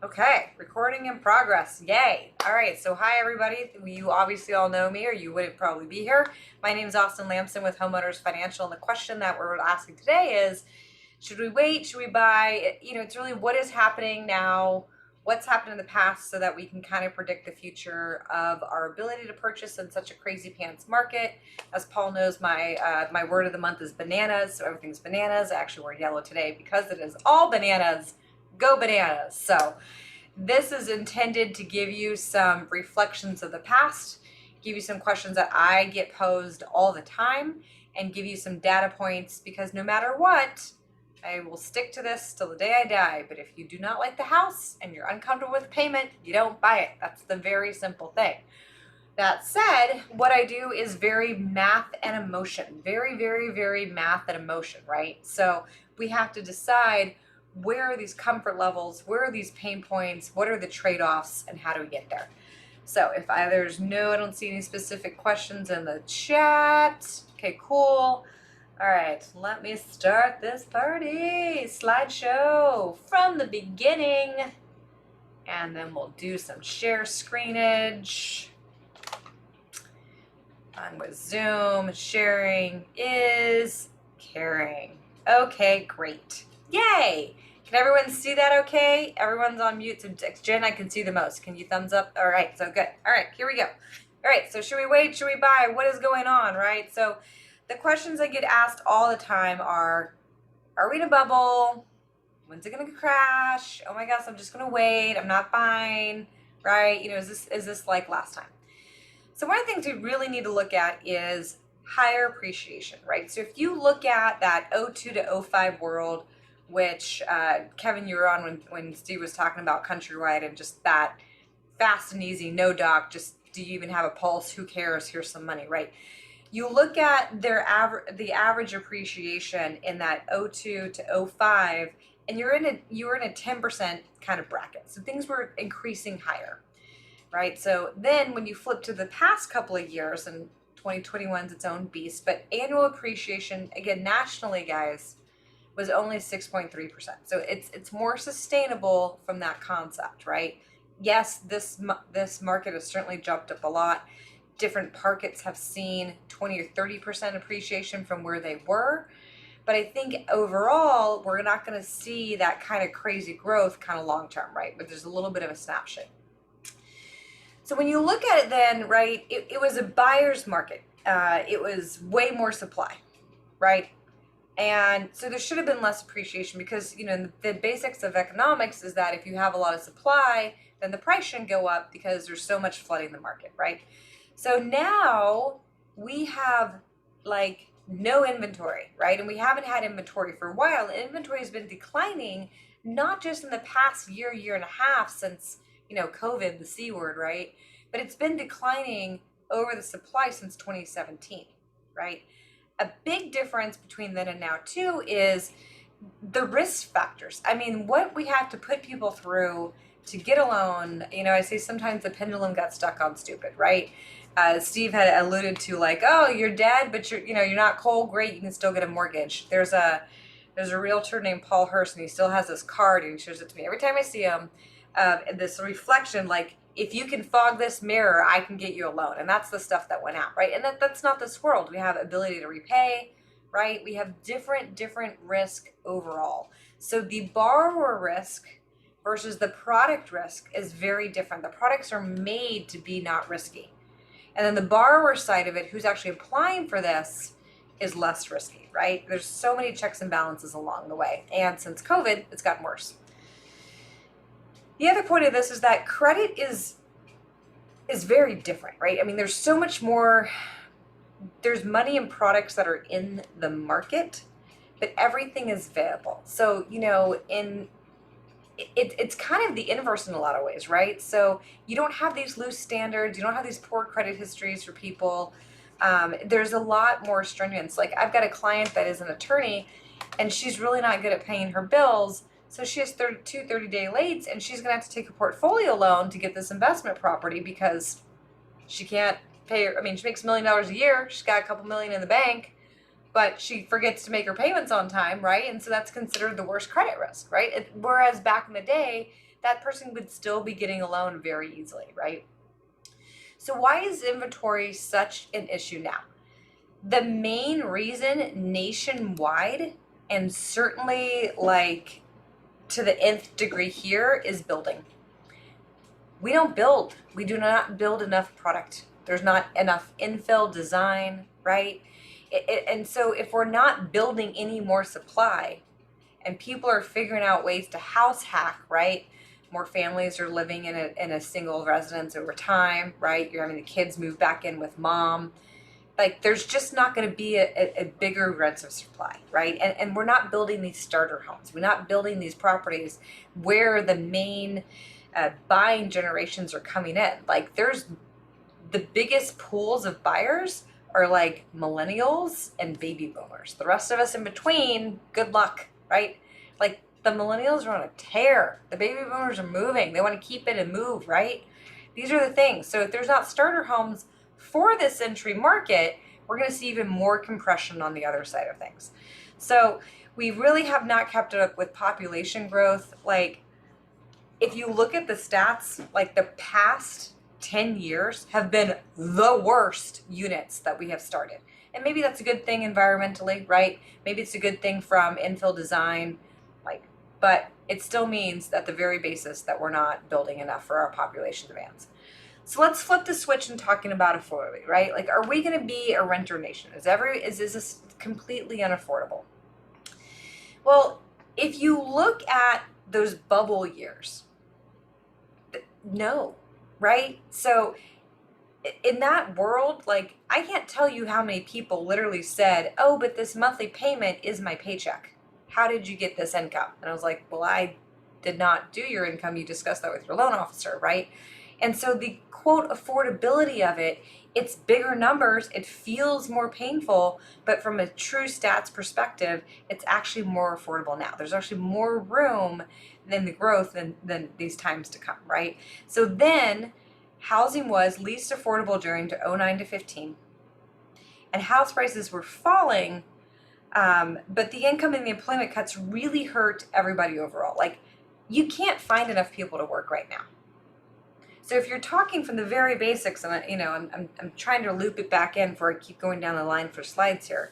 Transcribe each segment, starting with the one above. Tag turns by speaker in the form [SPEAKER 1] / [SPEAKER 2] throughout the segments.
[SPEAKER 1] Okay, recording in progress. Yay. All right, so hi everybody. You obviously all know me or you wouldn't probably be here. My name is Austin Lamson with Homeowners Financial, and the question that we're asking today is, should we wait? Should we buy? It's really what is happening now, what's happened in the past so that we can kind of predict the future of our ability to purchase in such a crazy pants market. As Paul knows, my word of the month is bananas, so everything's bananas. I actually wore yellow today because it is all bananas. Go bananas. So this is intended to give you some reflections of the past, give you some questions that I get posed all the time, and give you some data points, because no matter what, I will stick to this till the day I die. But if you do not like the house and you're uncomfortable with payment, you don't buy it. That's the very simple thing. That said, what I do is very math and emotion, very, very, very math and emotion, right? So we have to decide, where are these comfort levels? Where are these pain points? What are the trade-offs, and how do we get there? So I don't see any specific questions in the chat. Okay, cool. All right, let me start this party. Slideshow from the beginning. And then we'll do some share screenage. On with Zoom. Sharing is caring. Okay, great. Yay! Can everyone see that okay? Everyone's on mute. So Jen, I can see the most. Can you thumbs up? All right, so good. All right, here we go. All right, so should we wait? Should we buy? What is going on, right? So the questions I get asked all the time are we in a bubble? When's it gonna crash? Oh my gosh, I'm just gonna wait. I'm not buying, right? Is this like last time? So one of the things we really need to look at is higher appreciation, right? So if you look at that '02 to '05 world, which Kevin, you were on when Steve was talking about Countrywide, and just that fast and easy, no doc, just do you even have a pulse? Who cares? Here's some money, right? You look at the average appreciation in that '02 to '05, and you're in a 10% kind of bracket. So things were increasing higher, right? So then when you flip to the past couple of years, and 2021 is its own beast, but annual appreciation, again, nationally, guys, was only 6.3%. So it's more sustainable from that concept, right? Yes, this market has certainly jumped up a lot. Different markets have seen 20 or 30% appreciation from where they were. But I think overall, we're not going to see that kind of crazy growth kind of long term, right? But there's a little bit of a snapshot. So when you look at it then, right, it was a buyer's market. It was way more supply, right? And so there should have been less appreciation, because, the basics of economics is that if you have a lot of supply, then the price shouldn't go up because there's so much flooding the market, right? So now we have like no inventory, right? And we haven't had inventory for a while. Inventory has been declining, not just in the past year and a half since, COVID, the C word, right? But it's been declining over the supply since 2017, right? A big difference between then and now too is the risk factors. I mean, what we have to put people through to get a loan. I say sometimes the pendulum got stuck on stupid, right? Steve had alluded to, like, oh, you're dead, but you're not cold. Great, you can still get a mortgage. There's a realtor named Paul Hurst, and he still has this card, and he shows it to me every time I see him. This reflection, like, if you can fog this mirror, I can get you a loan. And that's the stuff that went out, right? And that's not this world. We have ability to repay, right? We have different risk overall. So the borrower risk versus the product risk is very different. The products are made to be not risky. And then the borrower side of it, who's actually applying for this, is less risky, right? There's so many checks and balances along the way. And since COVID, it's gotten worse. The other point of this is that credit is very different, right? I mean, there's so much more. There's money and products that are in the market, but everything is available. So, it's kind of the inverse in a lot of ways, right? So you don't have these loose standards. You don't have these poor credit histories for people. There's a lot more stringence. Like, I've got a client that is an attorney, and she's really not good at paying her bills. So she has 30-day lates, and she's going to have to take a portfolio loan to get this investment property because she can't pay her. I mean, she makes $1 million a year. She's got a couple million in the bank, but she forgets to make her payments on time, right? And so that's considered the worst credit risk, right? Whereas back in the day, that person would still be getting a loan very easily, right? So why is inventory such an issue now? The main reason nationwide, and certainly like to the nth degree here, is building. We don't build. We do not build enough product. There's not enough infill design, right? And so if we're not building any more supply and people are figuring out ways to house hack, right? More families are living in a single residence over time, right? You're having the kids move back in with mom. Like there's just not going to be a bigger rental supply, right? And we're not building these starter homes. We're not building these properties where the main buying generations are coming in. Like there's the biggest pools of buyers are like millennials and baby boomers. The rest of us in between, good luck, right? Like the millennials are on a tear. The baby boomers are moving. They want to keep it and move, right? These are the things. So if there's not starter homes for this entry market, we're going to see even more compression on the other side of things. So we really have not kept up with population growth. Like if you look at the stats, like the past 10 years have been the worst units that we have started. And maybe that's a good thing environmentally, right? Maybe it's a good thing from infill design, like, but it still means that the very basis that we're not building enough for our population demands. So let's flip the switch and talking about affordability, right? Like, are we going to be a renter nation? Is this completely unaffordable? Well, if you look at those bubble years, no, right? So in that world, like I can't tell you how many people literally said, oh, but this monthly payment is my paycheck. How did you get this income? And I was like, well, I did not do your income. You discussed that with your loan officer, right? And so the quote affordability of it, it's bigger numbers, it feels more painful, but from a true stats perspective, it's actually more affordable now. There's actually more room than the growth than these times to come, right? So then housing was least affordable during to 09 to 15, and house prices were falling, but the income and the employment cuts really hurt everybody overall. Like you can't find enough people to work right now. So if you're talking from the very basics, and I'm trying to loop it back in before I keep going down the line for slides here.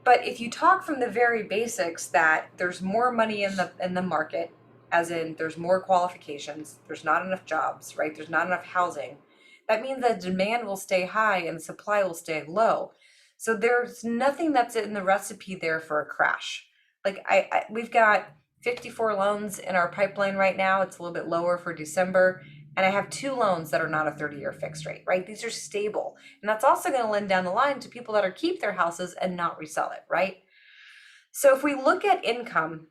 [SPEAKER 1] But if you talk from the very basics that there's more money in the market, as in there's more qualifications, there's not enough jobs, right? There's not enough housing. That means that demand will stay high and supply will stay low. So there's nothing that's in the recipe there for a crash. Like we've got 54 loans in our pipeline right now. It's a little bit lower for December. And I have 2 loans that are not a 30-year fixed rate, right? These are stable. And that's also going to lend down the line to people that are keep their houses and not resell it, right? So if we look at income,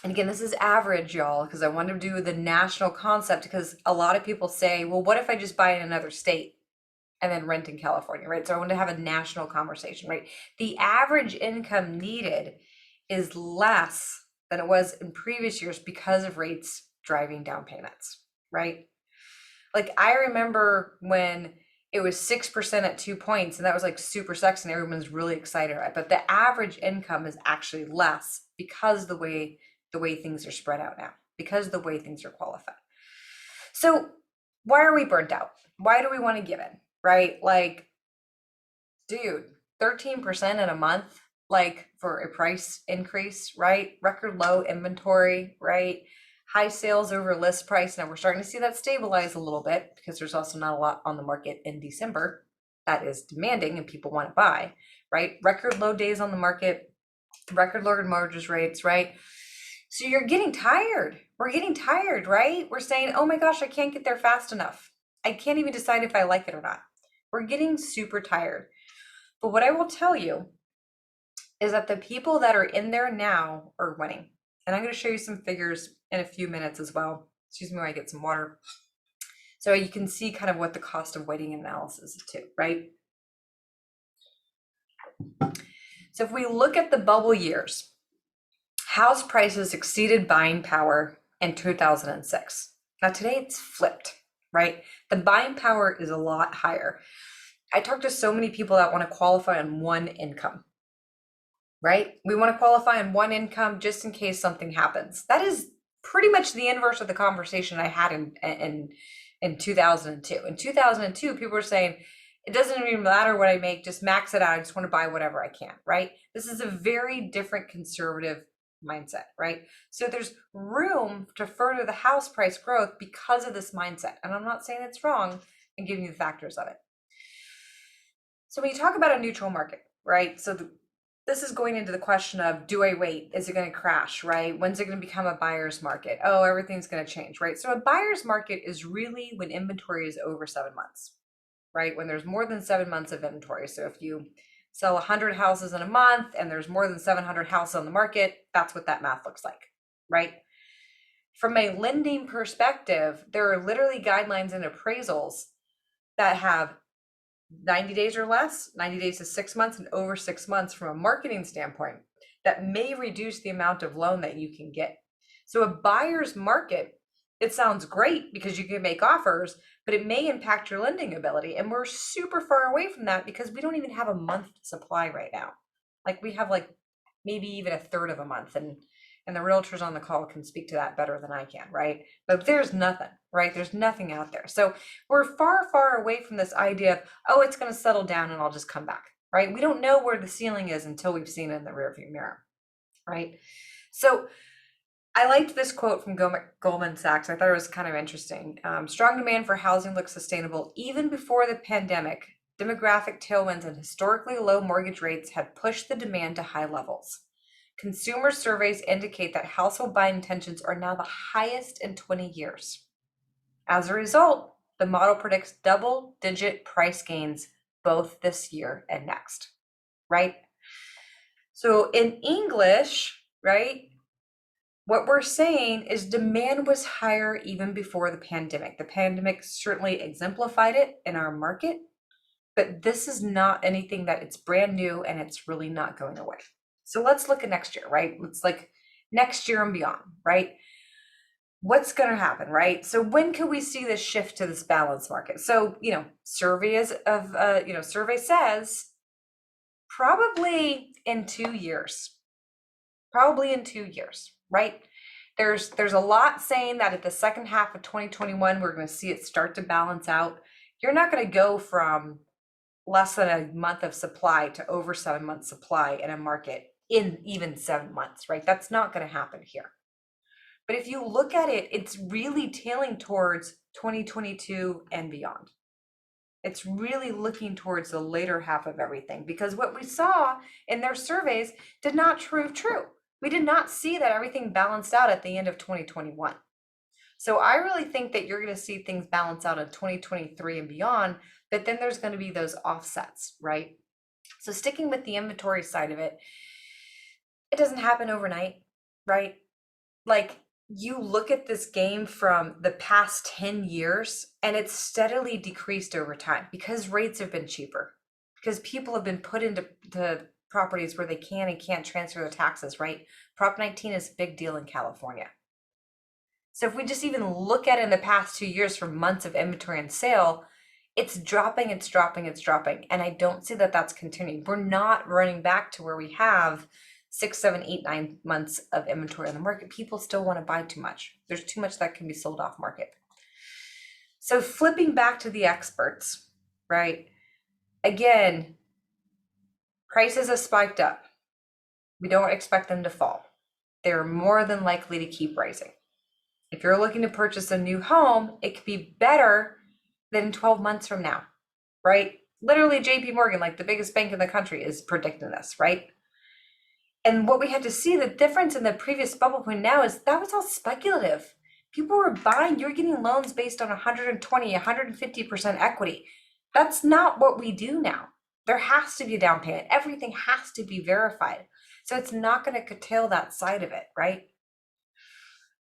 [SPEAKER 1] and again, this is average, y'all, because I want to do the national concept, because a lot of people say, well, what if I just buy in another state and then rent in California, right? So I want to have a national conversation, right? The average income needed is less than it was in previous years because of rates driving down payments, right? Like I remember when it was 6% at 2 points, and that was like super sexy and everyone's really excited about it. But the average income is actually less because the way things are spread out now, because of the way things are qualified. So why are we burnt out? Why do we want to give in, right? Like, dude, 13% in a month, like for a price increase, right? Record low inventory, right? High sales over list price. Now we're starting to see that stabilize a little bit because there's also not a lot on the market in December that is demanding and people want to buy, right? Record low days on the market, record low mortgage rates, right? So you're getting tired. We're getting tired, right? We're saying, oh my gosh, I can't get there fast enough. I can't even decide if I like it or not. We're getting super tired. But what I will tell you is that the people that are in there now are winning. And I'm going to show you some figures in a few minutes as well. Excuse me while I get some water. So you can see kind of what the cost of waiting analysis is too, right? So if we look at the bubble years, house prices exceeded buying power in 2006. Now today it's flipped, right? The buying power is a lot higher. I talk to so many people that want to qualify on one income, right? We want to qualify on one income just in case something happens. That is pretty much the inverse of the conversation I had in 2002. In 2002, people were saying, it doesn't even matter what I make, just max it out. I just want to buy whatever I can, right? This is a very different conservative mindset, right? So there's room to further the house price growth because of this mindset. And I'm not saying it's wrong, and giving you the factors of it. So when you talk about a neutral market, right? So this is going into the question of, do I wait? Is it going to crash, right? When's it going to become a buyer's market? Oh, everything's going to change, right? So a buyer's market is really when inventory is over 7 months, right? When there's more than 7 months of inventory. So if you sell 100 houses in a month and there's more than 700 houses on the market, that's what that math looks like, right? From a lending perspective, there are literally guidelines and appraisals that have 90 days or less, 90 days to 6 months, and over 6 months from a marketing standpoint that may reduce the amount of loan that you can get. So a buyer's market, it sounds great because you can make offers, but it may impact your lending ability. And we're super far away from that because we don't even have a month supply right now. Like we have like maybe even a third of a month, and the realtors on the call can speak to that better than I can, right? But there's nothing, right? There's nothing out there. So we're far, far away from this idea of, oh, it's going to settle down and I'll just come back, right? We don't know where the ceiling is until we've seen it in the rearview mirror, right? So I liked this quote from Goldman Sachs. I thought it was kind of interesting. Strong demand for housing looks sustainable even before the pandemic. Demographic tailwinds and historically low mortgage rates had pushed the demand to high levels. Consumer surveys indicate that household buying intentions are now the highest in 20 years. As a result, the model predicts double-digit price gains both this year and next, right? So in English, right, what we're saying is demand was higher even before the pandemic. The pandemic certainly exemplified it in our market, but this is not anything that it's brand new and it's really not going away. So let's look at next year, right? It's like next year and beyond, right? What's going to happen, right? So when can we see this shift to this balanced market? So, survey says probably in 2 years, right? There's a lot saying that at the second half of 2021, we're going to see it start to balance out. You're not going to go from less than a month of supply to over 7 months supply in a market in even 7 months, right? That's not going to happen here. But if you look at it, it's really tailing towards 2022 and beyond. It's really looking towards the later half of everything, because what we saw in their surveys did not prove true. We did not see that everything balanced out at the end of 2021. So I really think that you're going to see things balance out in 2023 and beyond, but then there's going to be those offsets, right? So sticking with the inventory side of it, it doesn't happen overnight, right? Like you look at this game from the past 10 years and it's steadily decreased over time because rates have been cheaper, because people have been put into properties where they can and can't transfer their taxes, right? Prop 19 is a big deal in California. So if we just even look at it in the past 2 years for months of inventory and sale, it's dropping. And I don't see that that's continuing. We're not running back to where we have 6, 7, 8, 9 months of inventory on the market. People still want to buy too much. There's too much that can be sold off market. So flipping back to the experts, right? Again, prices have spiked up. We don't expect them to fall. They're more than likely to keep rising. If you're looking to purchase a new home, it could be better than 12 months from now, right? Literally JP Morgan, like the biggest bank in the country, is predicting this, right? And what we had to see, the difference in the previous bubble point now is that was all speculative. People were buying, you're getting loans based on 120, 150% equity. That's not what we do now. There has to be a down payment. Everything has to be verified. So it's not going to curtail that side of it, right?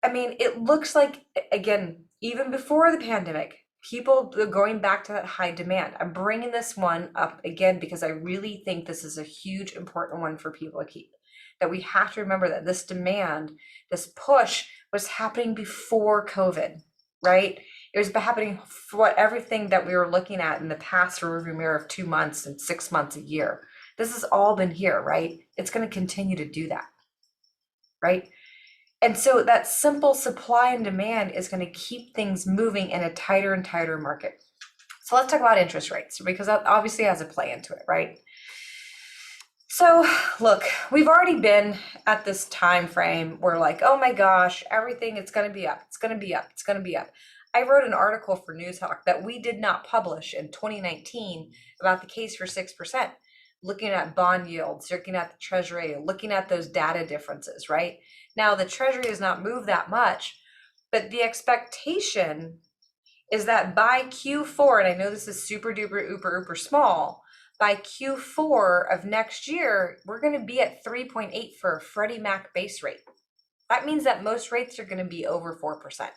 [SPEAKER 1] I mean, it looks like, again, even before the pandemic, people are going back to that high demand. I'm bringing this one up again because I really think this is a huge, important one for people to keep. That we have to remember that this demand, this push was happening before COVID, right? It was happening for everything that we were looking at in the past rearview mirror of 2 months and 6 months a year. This has all been here, right? It's going to continue to do that, right? And so that simple supply and demand is going to keep things moving in a tighter and tighter market. So let's talk about interest rates, because that obviously has a play into it, right? So look, we've already been at this time frame where like, oh my gosh, everything it's going to be up. It's going to be up. It's going to be up. I wrote an article for NewsHawk that we did not publish in 2019 about the case for 6%, looking at bond yields, looking at the treasury, looking at those data differences, right? Now the treasury has not moved that much, but the expectation is that by Q4, and I know this is super duper uber small, by Q4 of next year, we're going to be at 3.8 for a Freddie Mac base rate. That means that most rates are going to be over 4%,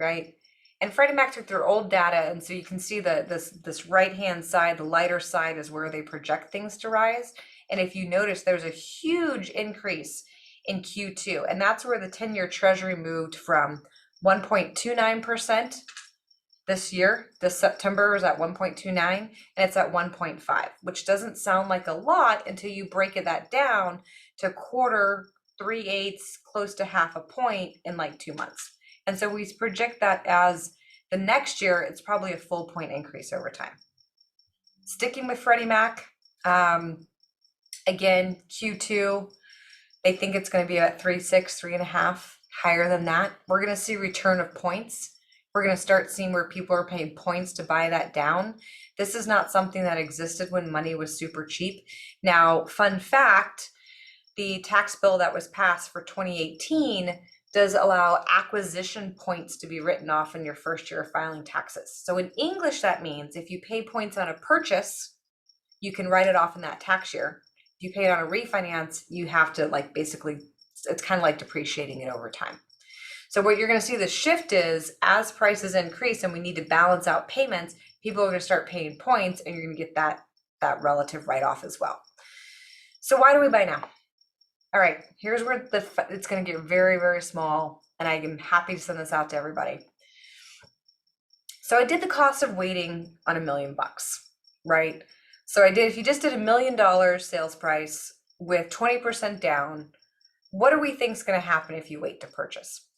[SPEAKER 1] right? And Freddie Mac took their old data, and so you can see this right-hand side, the lighter side is where they project things to rise. And if you notice, there's a huge increase in Q2, and that's where the 10-year Treasury moved from 1.29% this year. This September is at 1.29, and it's at 1.5, which doesn't sound like a lot until you break that down to quarter, 3/8, close to half a point in like 2 months. And so we project that as the next year, it's probably a full point increase over time. Sticking with Freddie Mac, again, Q2, they think it's going to be at 3.6, 3.5, higher than that. We're going to see return of points. We're going to start seeing where people are paying points to buy that down. This is not something that existed when money was super cheap. Now, fun fact, the tax bill that was passed for 2018 does allow acquisition points to be written off in your first year of filing taxes. So in English, that means if you pay points on a purchase, you can write it off in that tax year. If you pay it on a refinance, you have to like basically, it's kind of like depreciating it over time. So what you're going to see the shift is as prices increase and we need to balance out payments, people are going to start paying points and you're going to get that relative write-off as well. So why do we buy now? All right, here's where it's going to get very, very small, and I am happy to send this out to everybody. So I did the cost of waiting on $1 million, right? So if you just did $1 million sales price with 20% down, what do we think is going to happen if you wait to purchase?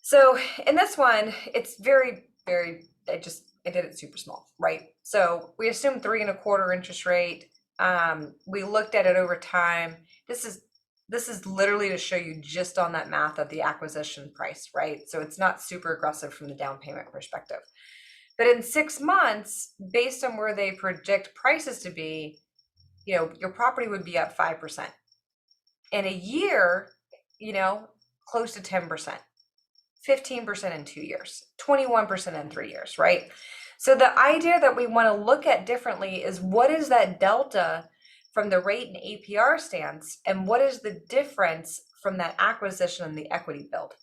[SPEAKER 1] So in this one, it's very, very, I did it super small, right? So we assumed 3.25% interest rate. We looked at it over time. This is literally to show you just on that math of the acquisition price, right? So it's not super aggressive from the down payment perspective. But in 6 months, based on where they predict prices to be, your property would be up 5%. In a year, close to 10%, 15% in 2 years, 21% in 3 years, right? So the idea that we want to look at differently is what is that delta from the rate and APR stance, and what is the difference from that acquisition and the equity build?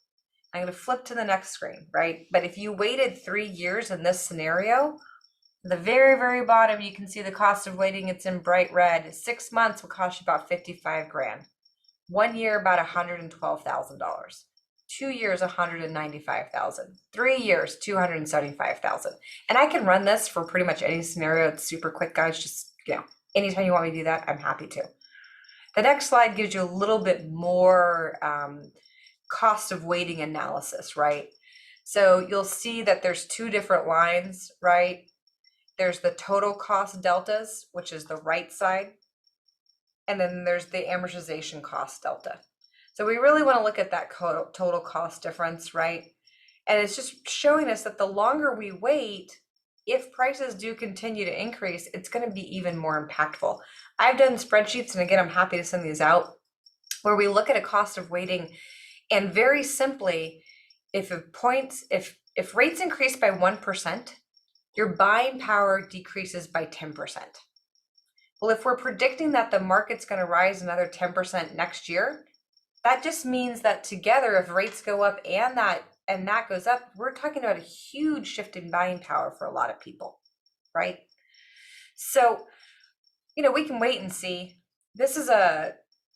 [SPEAKER 1] I'm going to flip to the next screen, right? But if you waited 3 years in this scenario, the very, very bottom, you can see the cost of waiting. It's in bright red. 6 months will cost you about 55 grand. 1 year, about $112,000. 2 years, 195,000. 3 years, 275,000. And I can run this for pretty much any scenario. It's super quick, guys. Just, anytime you want me to do that, I'm happy to. The next slide gives you a little bit more cost of waiting analysis, right? So you'll see that there's 2 different lines, right? There's the total cost deltas, which is the right side. And then there's the amortization cost delta. So we really want to look at that total cost difference, right? And it's just showing us that the longer we wait, if prices do continue to increase, it's going to be even more impactful. I've done spreadsheets, and again, I'm happy to send these out, where we look at a cost of waiting, and very simply, if rates increase by 1%, your buying power decreases by 10%. Well, if we're predicting that the market's going to rise another 10% next year, that just means that together, if rates go up and that goes up, we're talking about a huge shift in buying power for a lot of people, right? So, we can wait and see. This is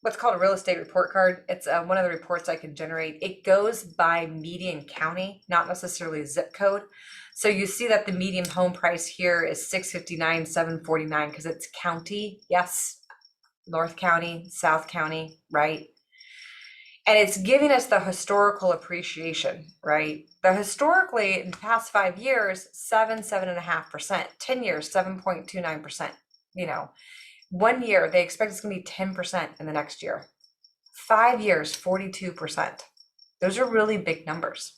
[SPEAKER 1] what's called a real estate report card. It's one of the reports I can generate. It goes by median county, not necessarily zip code. So you see that the median home price here is $659, $749 because it's county. Yes, North County, South County, right? And it's giving us the historical appreciation, right? The historically, in the past 5 years, 7.5%, 10 years, 7.29%. You know, 1 year, they expect it's going to be 10% in the next year. 5 years, 42%. Those are really big numbers.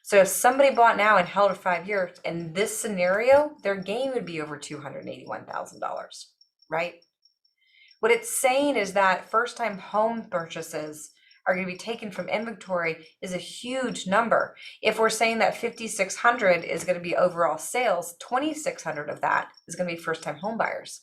[SPEAKER 1] So if somebody bought now and held for 5 years, in this scenario, their gain would be over $281,000, right? What it's saying is that first-time home purchases are going to be taken from inventory is a huge number. If we're saying that 5,600 is going to be overall sales, 2,600 of that is going to be first-time home buyers.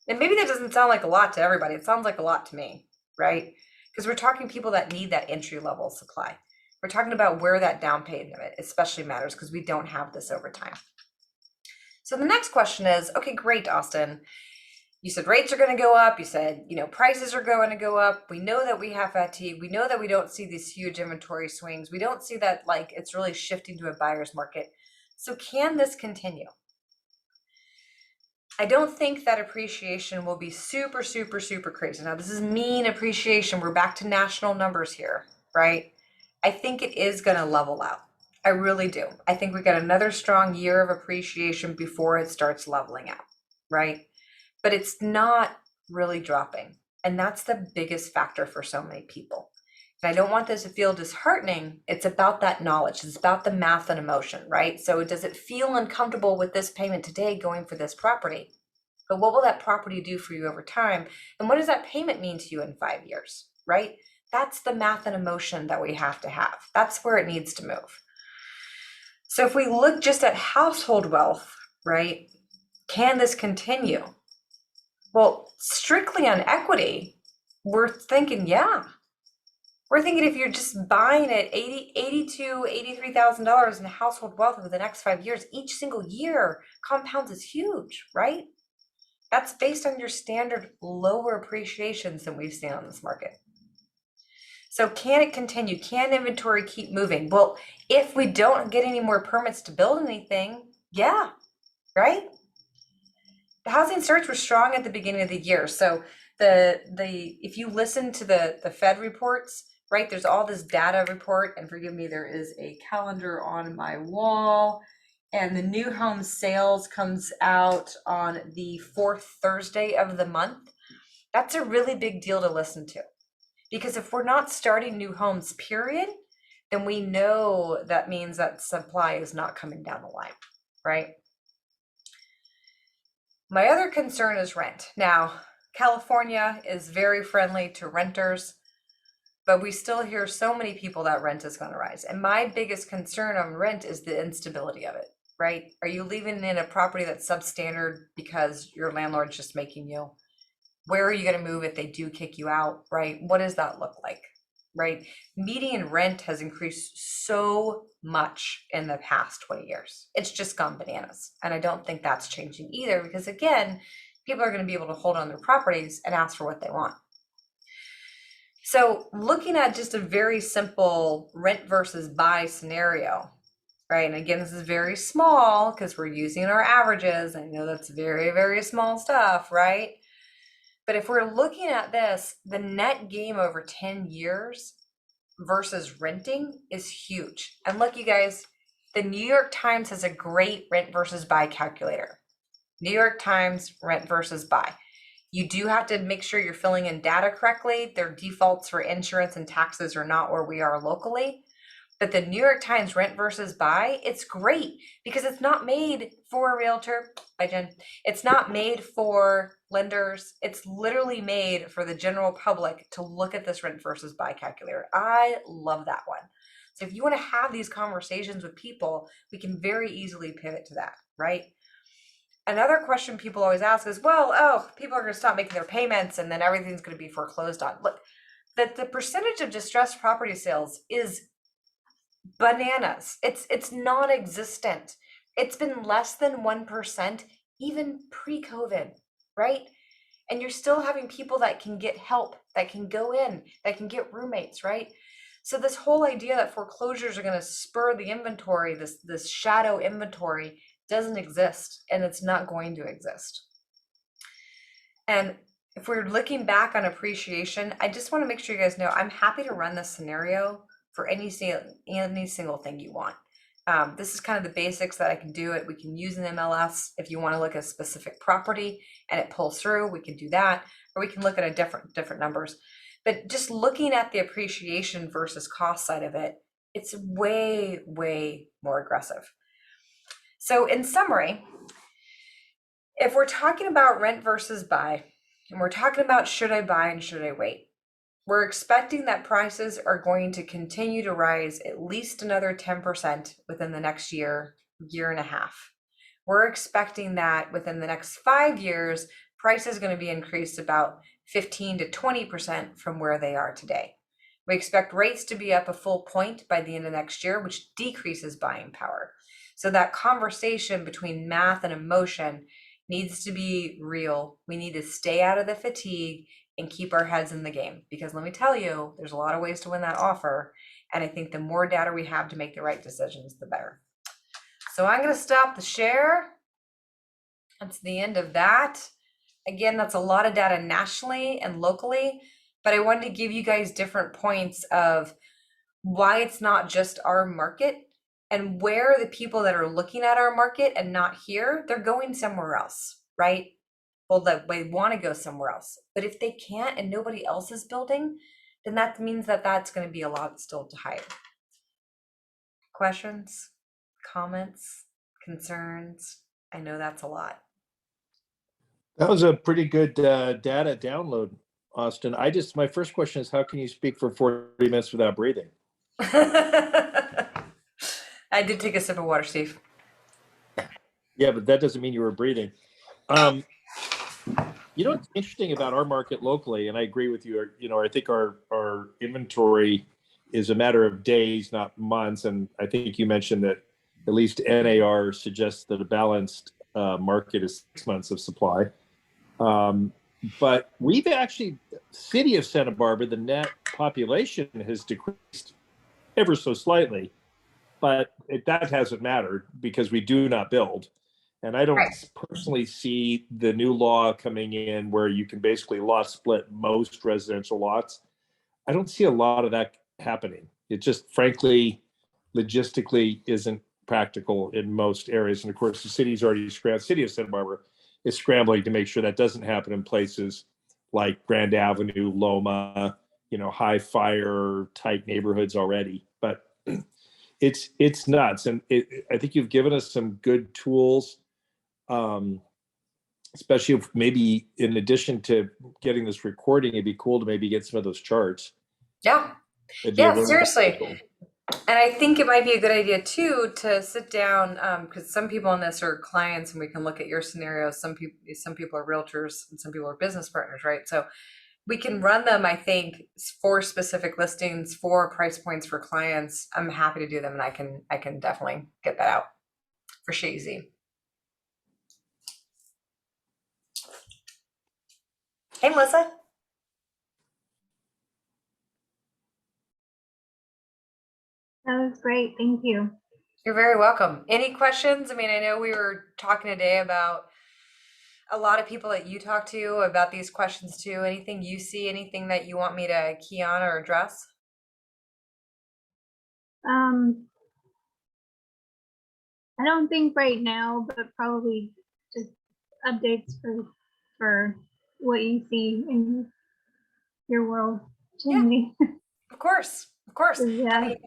[SPEAKER 1] And maybe that doesn't sound like a lot to everybody. It sounds like a lot to me, right? Because we're talking people that need that entry-level supply. We're talking about where that down payment especially matters because we don't have this over time. So the next question is, okay, great, Austin. You said rates are going to go up. You said, prices are going to go up. We know that we have fatigue. We know that we don't see these huge inventory swings. We don't see that like it's really shifting to a buyer's market. So can this continue? I don't think that appreciation will be super, super, super crazy. Now, this is mean appreciation. We're back to national numbers here, right? I think it is going to level out. I really do. I think we got another strong year of appreciation before it starts leveling out, right? But it's not really dropping. And that's the biggest factor for so many people. And I don't want this to feel disheartening. It's about that knowledge. It's about the math and emotion, right? So does it feel uncomfortable with this payment today going for this property? But what will that property do for you over time? And what does that payment mean to you in 5 years, right? That's the math and emotion that we have to have. That's where it needs to move. So if we look just at household wealth, right, can this continue? Well, strictly on equity, we're thinking, yeah. We're thinking if you're just buying at $82,000, $83,000 in household wealth over the next 5 years, each single year compounds is huge, right? That's based on your standard lower appreciations than we've seen on this market. So can it continue? Can inventory keep moving? Well, if we don't get any more permits to build anything, yeah, right? The housing starts were strong at the beginning of the year. So if you listen to the Fed reports, right, there's all this data report, and forgive me, there is a calendar on my wall, and the new home sales comes out on the fourth Thursday of the month. That's a really big deal to listen to, because if we're not starting new homes, period, then we know that means that supply is not coming down the line, right? My other concern is rent. Now, California is very friendly to renters, but we still hear so many people that rent is going to rise. And my biggest concern on rent is the instability of it, right? Are you living in a property that's substandard because your landlord's just making you? Where are you going to move if they do kick you out, right? What does that look like, right? Median rent has increased so much in the past 20 years. It's just gone bananas. And I don't think that's changing either, because again, people are going to be able to hold on their properties and ask for what they want. So looking at just a very simple rent versus buy scenario, right? And again, this is very small because we're using our averages. I know that's very, very small stuff, right? But if we're looking at this, the net gain over 10 years versus renting is huge. And look, you guys, the New York Times has a great rent versus buy calculator. New York Times rent versus buy. You do have to make sure you're filling in data correctly. Their defaults for insurance and taxes are not where we are locally. But the New York Times rent versus buy, it's great because it's not made for a realtor. Hi, Jen. It's not made for lenders. It's literally made for the general public to look at this rent versus buy calculator. I love that one. So if you want to have these conversations with people, we can very easily pivot to that, right? Another question people always ask is, well, people are going to stop making their payments and then everything's going to be foreclosed on. Look, the percentage of distressed property sales is bananas. It's non-existent. It's been less than 1% even pre-COVID, right? And you're still having people that can get help, that can go in, that can get roommates, right? So this whole idea that foreclosures are going to spur the inventory, this shadow inventory, doesn't exist, and it's not going to exist. And if we're looking back on appreciation, I just want to make sure you guys know I'm happy to run this scenario for any single thing you want. This is kind of the basics that I can do it. We can use an MLS if you want to look at a specific property and it pulls through, we can do that, or we can look at a different numbers. But just looking at the appreciation versus cost side of it, it's way, way more aggressive. So in summary, if we're talking about rent versus buy, and we're talking about should I buy and should I wait, we're expecting that prices are going to continue to rise at least another 10% within the next year and a half. We're expecting that within the next 5 years, price is going to be increased about 15 to 20% from where they are today. We expect rates to be up a full point by the end of next year, which decreases buying power. So that conversation between math and emotion needs to be real. We need to stay out of the fatigue and keep our heads in the game, because let me tell you, there's a lot of ways to win that offer. And I think the more data we have to make the right decisions, the better. So I'm going to stop the share. That's the end of that. Again, that's a lot of data nationally and locally, but I wanted to give you guys different points of why it's not just our market, and where the people that are looking at our market and not here, they're going somewhere else, right? Well, they want to go somewhere else. But if they can't and nobody else is building, then that means that that's going to be a lot still to hire. Questions, comments, concerns? I know that's a lot.
[SPEAKER 2] That was a pretty good data download, Austin. My first question is, how can you speak for 40 minutes without breathing?
[SPEAKER 1] I did take a sip of water, Steve.
[SPEAKER 2] Yeah, but that doesn't mean you were breathing. What's interesting about our market locally, and I agree with you, I think our inventory is a matter of days, not months. And I think you mentioned that at least NAR suggests that a balanced market is 6 months of supply. But we've actually, city of Santa Barbara, the net population has decreased ever so slightly, but that hasn't mattered because we do not build. And I don't personally see the new law coming in where you can basically lot split most residential lots. I don't see a lot of that happening. It just, frankly, logistically isn't practical in most areas. And of course, the city of Santa Barbara is scrambling to make sure that doesn't happen in places like Grand Avenue, Loma, high fire type neighborhoods already. But it's nuts. And I think you've given us some good tools, especially if maybe in addition to getting this recording, it'd be cool to maybe get some of those charts.
[SPEAKER 1] Yeah, seriously. And I think it might be a good idea too to sit down, because some people on this are clients, and we can look at your scenarios. Some people are realtors, and some people are business partners, right? So we can run them, I think, for specific listings, for price points for clients. I'm happy to do them, and I can definitely get that out for Shazy. Hey, Melissa.
[SPEAKER 3] That was great. Thank you.
[SPEAKER 1] You're very welcome. Any questions? I mean, I know we were talking today about a lot of people that you talk to about these questions too. Anything you see, anything that you want me to key on or address?
[SPEAKER 3] I don't think right now, but probably just updates for what you see in your world changing.
[SPEAKER 1] Yeah, of course.
[SPEAKER 3] Yeah.
[SPEAKER 1] I mean,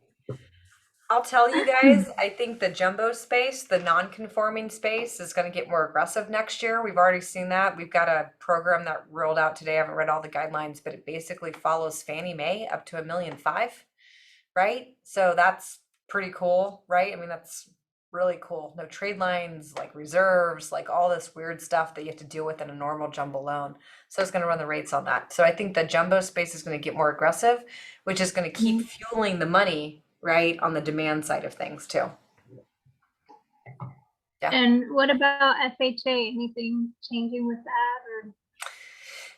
[SPEAKER 1] I'll tell you guys, I think the jumbo space, the non-conforming space, is going to get more aggressive next year. We've already seen that. We've got a program that rolled out today. I haven't read all the guidelines, but it basically follows Fannie Mae up to $1.5 million, right? So that's pretty cool, right? I mean, that's really cool. No trade lines, like reserves, like all this weird stuff that you have to deal with in a normal jumbo loan. So it's going to run the rates on that. So I think the jumbo space is going to get more aggressive, which is going to keep fueling the money, right, on the demand side of things too. Yeah.
[SPEAKER 3] And what about FHA? Anything changing with that, or?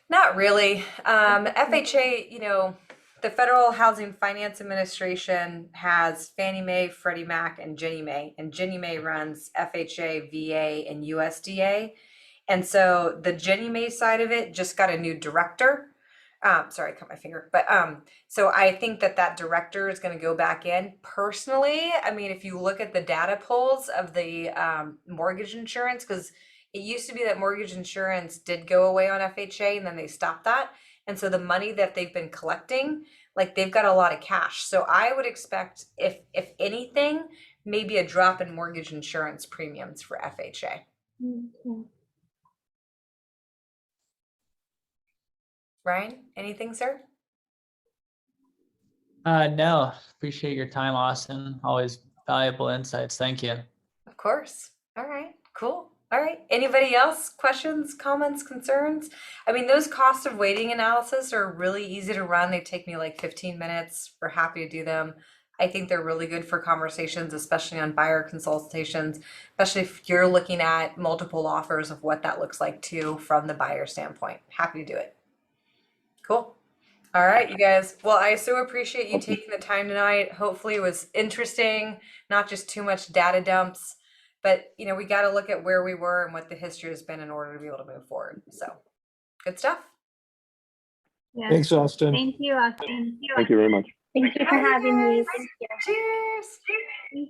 [SPEAKER 1] Not really. FHA, the Federal Housing Finance Administration has Fannie Mae, Freddie Mac, and Ginnie Mae. And Ginnie Mae runs FHA, VA, and USDA. And so the Jenny Mae side of it just got a new director. Sorry, I cut my finger. But so I think that director is going to go back in. Personally, I mean, if you look at the data polls of the mortgage insurance, because it used to be that mortgage insurance did go away on FHA and then they stopped that. And so the money that they've been collecting, like they've got a lot of cash. So I would expect, if anything, maybe a drop in mortgage insurance premiums for FHA.
[SPEAKER 3] Okay.
[SPEAKER 1] Ryan, anything, sir?
[SPEAKER 4] No, appreciate your time, Austin. Always valuable insights. Thank you.
[SPEAKER 1] Of course. All right, cool. All right. Anybody else? Questions, comments, concerns? I mean, those cost of waiting analysis are really easy to run. They take me like 15 minutes. We're happy to do them. I think they're really good for conversations, especially on buyer consultations, especially if you're looking at multiple offers of what that looks like too from the buyer standpoint. Happy to do it. Cool. All right, you guys. Well, I so appreciate you taking the time tonight. Hopefully it was interesting, not just too much data dumps, but you know, we got to look at where we were and what the history has been in order to be able to move forward. So good stuff.
[SPEAKER 3] Yeah.
[SPEAKER 2] Thanks, Austin.
[SPEAKER 3] Thank you, Austin.
[SPEAKER 5] Thank you very much.
[SPEAKER 6] Thank you for having me. Thank you.
[SPEAKER 1] Cheers.